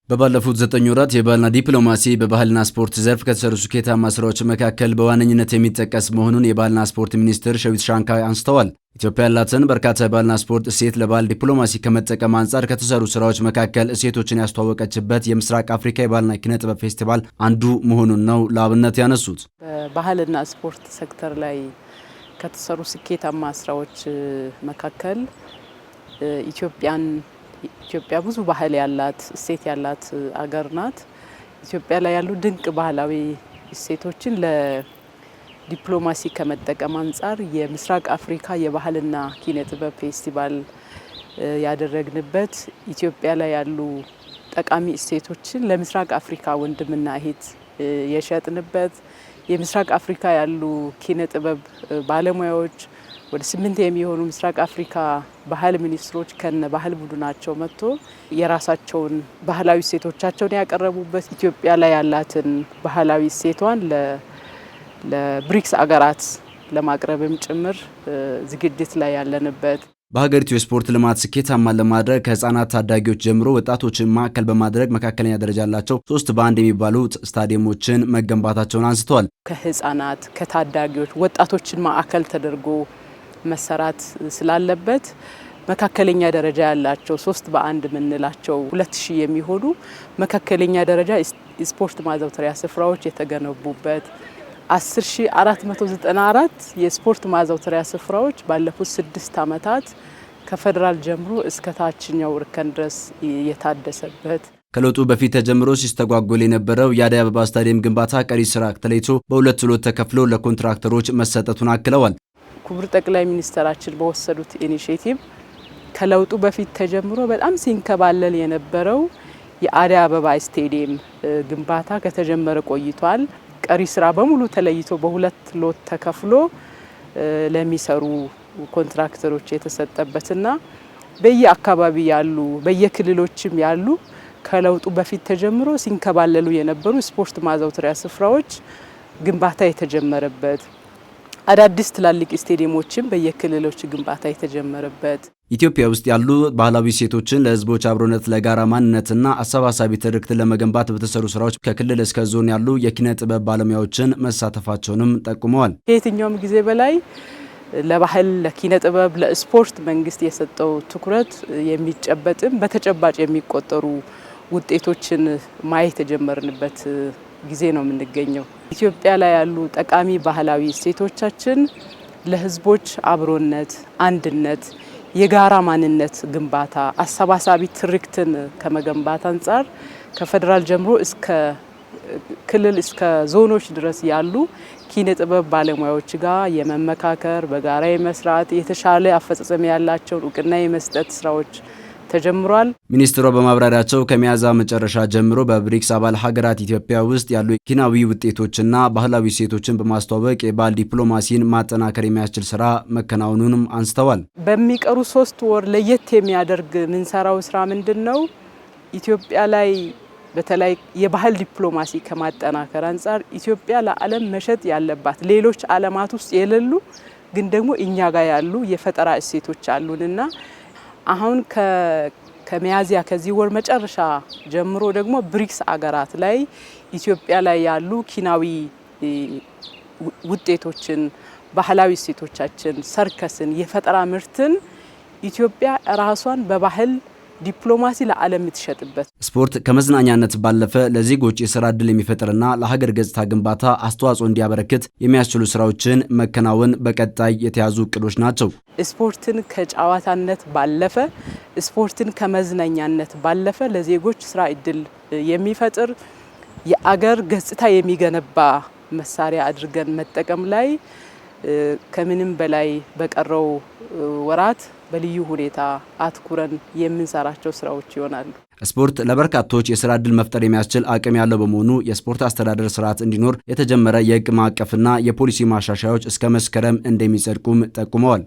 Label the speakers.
Speaker 1: በባለፉት 9 ወራት የባህልና ዲፕሎማሲ በባህልና ስፖርት ዘርፍ ከተሰሩ ስኬታማ ስራዎች መካከል በዋነኝነት የሚጠቀስ መሆኑን የባህልና ስፖርት ሚኒስትር ሸዊት ሻንካ አንስተዋል። ኢትዮጵያ ያላትን በርካታ የባህልና ስፖርት እሴት ለባህል ዲፕሎማሲ ከመጠቀም አንጻር ከተሰሩ ስራዎች መካከል እሴቶችን ያስተዋወቀችበት የምስራቅ አፍሪካ የባህልና ኪነ ጥበብ ፌስቲቫል አንዱ መሆኑን ነው ለአብነት ያነሱት።
Speaker 2: በባህልና ስፖርት ሴክተር ላይ ከተሰሩ ስኬታማ ስራዎች መካከል ኢትዮጵያ ብዙ ባህል ያላት እሴት ያላት አገር ናት። ኢትዮጵያ ላይ ያሉ ድንቅ ባህላዊ እሴቶችን ለዲፕሎማሲ ከመጠቀም አንጻር የምስራቅ አፍሪካ የባህልና ኪነ ጥበብ ፌስቲቫል ያደረግንበት ኢትዮጵያ ላይ ያሉ ጠቃሚ እሴቶችን ለምስራቅ አፍሪካ ወንድምና እህት የሸጥንበት የምስራቅ አፍሪካ ያሉ ኪነ ጥበብ ባለሙያዎች ወደ 8 የሚሆኑ ምስራቅ አፍሪካ ባህል ሚኒስትሮች ከነ ባህል ቡድናቸው መጥቶ የራሳቸውን ባህላዊ እሴቶቻቸውን ያቀረቡበት ኢትዮጵያ ላይ ያላትን ባህላዊ እሴቷን ለብሪክስ አገራት ለማቅረብም ጭምር ዝግጅት ላይ ያለንበት።
Speaker 1: በሀገሪቱ የስፖርት ልማት ስኬታማ ለማድረግ ከህፃናት ታዳጊዎች ጀምሮ ወጣቶችን ማዕከል በማድረግ መካከለኛ ደረጃ ያላቸው 3 በ1 የሚባሉ ስታዲየሞችን መገንባታቸውን አንስተዋል።
Speaker 2: ከህፃናት ከታዳጊዎች ወጣቶችን ማዕከል ተደርጎ መሰራት ስላለበት መካከለኛ ደረጃ ያላቸው 3 በ1 የምንላቸው 2000 የሚሆኑ መካከለኛ ደረጃ ስፖርት ማዘውተሪያ ስፍራዎች የተገነቡበት 10494 የስፖርት ማዘውተሪያ ስፍራዎች ባለፉት 6 ዓመታት ከፌደራል ጀምሮ እስከ ታችኛው እርከን ድረስ የታደሰበት።
Speaker 1: ከለውጡ በፊት ተጀምሮ ሲስተጓጎል የነበረው የአደይ አበባ ስታዲየም ግንባታ ቀሪ ስራ ተለይቶ በሁለት ሎት ተከፍሎ ለኮንትራክተሮች መሰጠቱን አክለዋል።
Speaker 2: ክቡር ጠቅላይ ሚኒስትራችን በወሰዱት ኢኒሼቲቭ ከለውጡ በፊት ተጀምሮ በጣም ሲንከባለል የነበረው የአደይ አበባ ስታዲየም ግንባታ ከተጀመረ ቆይቷል። ቀሪ ስራ በሙሉ ተለይቶ በሁለት ሎት ተከፍሎ ለሚሰሩ ኮንትራክተሮች የተሰጠበትና በየአካባቢ ያሉ በየክልሎችም ያሉ ከለውጡ በፊት ተጀምሮ ሲንከባለሉ የነበሩ ስፖርት ማዘውተሪያ ስፍራዎች ግንባታ የተጀመረበት አዳዲስ ትላልቅ ስታዲየሞችም በየክልሎች ግንባታ የተጀመረበት።
Speaker 1: ኢትዮጵያ ውስጥ ያሉ ባህላዊ እሴቶችን ለሕዝቦች አብሮነት ለጋራ ማንነትና አሰባሳቢ ትርክትን ለመገንባት በተሰሩ ስራዎች ከክልል እስከ ዞን ያሉ የኪነ ጥበብ ባለሙያዎችን መሳተፋቸውንም ጠቁመዋል።
Speaker 2: ከየትኛውም ጊዜ በላይ ለባህል ለኪነ ጥበብ ለስፖርት መንግስት የሰጠው ትኩረት የሚጨበጥም በተጨባጭ የሚቆጠሩ ውጤቶችን ማየት የጀመርንበት ጊዜ ነው የምንገኘው። ኢትዮጵያ ላይ ያሉ ጠቃሚ ባህላዊ እሴቶቻችን ለህዝቦች አብሮነት፣ አንድነት፣ የጋራ ማንነት ግንባታ አሰባሳቢ ትርክትን ከመገንባት አንጻር ከፌደራል ጀምሮ እስከ ክልል እስከ ዞኖች ድረስ ያሉ ኪነ ጥበብ ባለሙያዎች ጋር የመመካከር በጋራ የመስራት የተሻለ አፈጻጸም ያላቸውን እውቅና የመስጠት ስራዎች ተጀምሯል።
Speaker 1: ሚኒስትሯ በማብራሪያቸው ከሚያዝያ መጨረሻ ጀምሮ በብሪክስ አባል ሀገራት ኢትዮጵያ ውስጥ ያሉ ኪናዊ ውጤቶችና ባህላዊ እሴቶችን በማስተዋወቅ የባህል ዲፕሎማሲን ማጠናከር የሚያስችል ስራ መከናወኑንም አንስተዋል።
Speaker 2: በሚቀሩ 3 ወር ለየት የሚያደርግ ምንሰራው ስራ ምንድነው? ኢትዮጵያ ላይ በተለይ የባህል ዲፕሎማሲ ከማጠናከር አንጻር ኢትዮጵያ ለዓለም መሸጥ ያለባት ሌሎች ዓለማት ውስጥ የሌሉ ግን ደግሞ እኛ ጋር ያሉ የፈጠራ እሴቶች አሉንና አሁን ከሚያዝያ ከዚህ ወር መጨረሻ ጀምሮ ደግሞ ብሪክስ አገራት ላይ ኢትዮጵያ ላይ ያሉ ኪናዊ ውጤቶችን ባህላዊ እሴቶቻችን ሰርከስን የፈጠራ ምርትን ኢትዮጵያ ራሷን በባህል ዲፕሎማሲ ለዓለም የምትሸጥበት
Speaker 1: ስፖርት ከመዝናኛነት ባለፈ ለዜጎች የሥራ ዕድል የሚፈጥርና ለሀገር ገጽታ ግንባታ አስተዋጽኦ እንዲያበረክት የሚያስችሉ ስራዎችን መከናወን በቀጣይ የተያዙ እቅዶች ናቸው።
Speaker 2: ስፖርትን ከጨዋታነት ባለፈ ስፖርትን ከመዝናኛነት ባለፈ ለዜጎች ስራ ዕድል የሚፈጥር የአገር ገጽታ የሚገነባ መሳሪያ አድርገን መጠቀም ላይ ከምንም በላይ በቀረው ወራት በልዩ ሁኔታ አትኩረን የምንሰራቸው ስራዎች ይሆናሉ።
Speaker 1: ስፖርት ለበርካቶች የሥራ ዕድል መፍጠር የሚያስችል አቅም ያለው በመሆኑ የስፖርት አስተዳደር ስርዓት እንዲኖር የተጀመረ የሕግ ማዕቀፍና የፖሊሲ ማሻሻያዎች እስከ መስከረም እንደሚጸድቁም ጠቁመዋል።